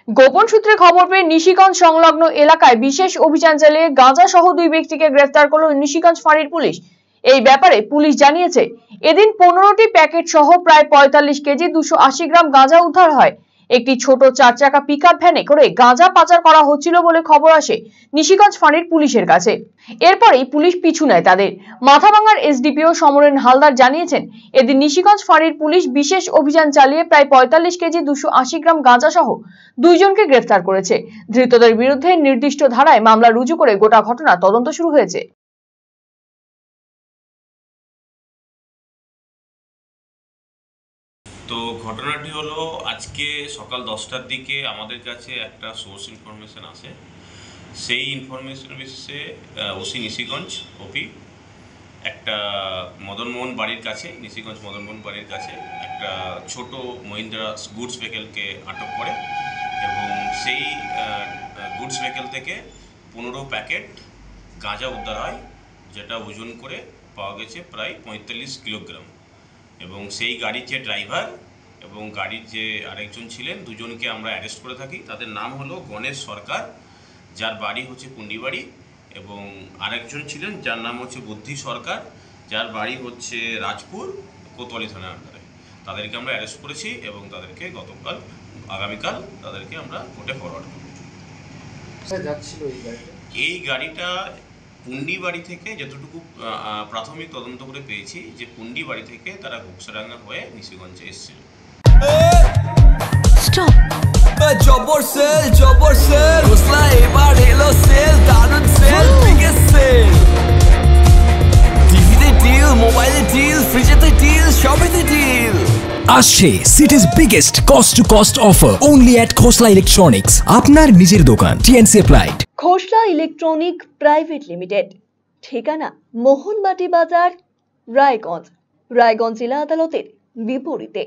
গোপন সূত্রে খবর পেয়ে নিশিগঞ্জ সংলগ্ন এলাকায় বিশেষ অভিযান চালিয়ে গাঁজা সহ 2 ব্যক্তিকে গ্রেফতার করল নিশিগঞ্জ ফাঁড়ির পুলিশ। এই ব্যাপারে পুলিশ জানিয়েছে, এদিন 15টি প্যাকেট সহ প্রায় 45 কেজি 280 গ্রাম গাঁজা উদ্ধার হয়। একটি ছোট 4 চাকা পিকআপ ভ্যানে করে গাঁজা পাচার করা হচ্ছিল বলে খবর আসে নিশিগঞ্জ ফাঁড়ির পুলিশের কাছে। এরপরেই পুলিশ পিছু নেয় তাদের। মাথাভাঙার এসডিপিও সমরেন হালদার জানিয়েছেন, এদিন নিশিগঞ্জ ফাঁড়ির পুলিশ বিশেষ অভিযান চালিয়ে প্রায় 45 কেজি 280 গ্রাম গাঁজা সহ 2 জনকে গ্রেফতার করেছে। ধৃতদের বিরুদ্ধে নির্দিষ্ট ধারায় মামলা রুজু করে গোটা ঘটনা তদন্ত শুরু হয়েছে। তো ঘটনাটি হলো আজকে সকাল 10টার দিকে আমাদের কাছে একটা সোর্স ইনফরমেশন আসে। সেই ইনফরমেশন বেসিসে ওসি নিশিগঞ্জ ওপি একটা মদনমোহন বাড়ির কাছে, নিশিগঞ্জ মদনমোহন বাড়ির কাছে একটা ছোট মহিন্দ্রা গুডস ভেহিকেলকে আটক করে এবং সেই গুডস ভেহিকেল থেকে 15 প্যাকেট গাঁজা উদ্ধার হয়, যেটা ওজন করে পাওয়া গেছে প্রায় 45 কিলোগ্রাম। এবং সেই গাড়ির যে ড্রাইভার এবং গাড়ির যে আরেকজন ছিলেন, দুজনকে আমরা অ্যারেস্ট করে থাকি। তাদের নাম হলো গণেশ সরকার, যার বাড়ি হচ্ছে পুন্ডিবাড়ি, এবং আরেকজন ছিলেন যার নাম হচ্ছে বুদ্ধি সরকার, যার বাড়ি হচ্ছে রাজপুর কোতোয়ালি থানার আন্ডারে। তাদেরকে আমরা অ্যারেস্ট করেছি এবং তাদেরকে আগামীকাল তাদেরকে আমরা কোর্টে ফরওয়ার্ড করব। এই গাড়িটা পুন্ডিবাড়ি থেকে, যতটুকু প্রাথমিক তদন্ত করে পেয়েছি, যে পুন্ডিবাড়ি থেকে তারা ঘুকসাডাঙ্গা হয়ে নিশিগঞ্জে এসেছিল। স্টপ। জবর সেল ঘোষলা এবার এলো সেল, দারুণ সেল, বিগেস্ট সেল। টিভিতে ডিল, মোবাইলে ডিল, ফ্রিজেতে ডিল, সবেতে ডিল। আসছে city's biggest cost to cost offer only at Khosla electronics, আপনার নিজের দোকান। T N C applied. Khosla electronic private limited, ঠিকানা মোহনবাটি বাজার, রায়গঞ্জ জেলা আদালতের বিপরীতে।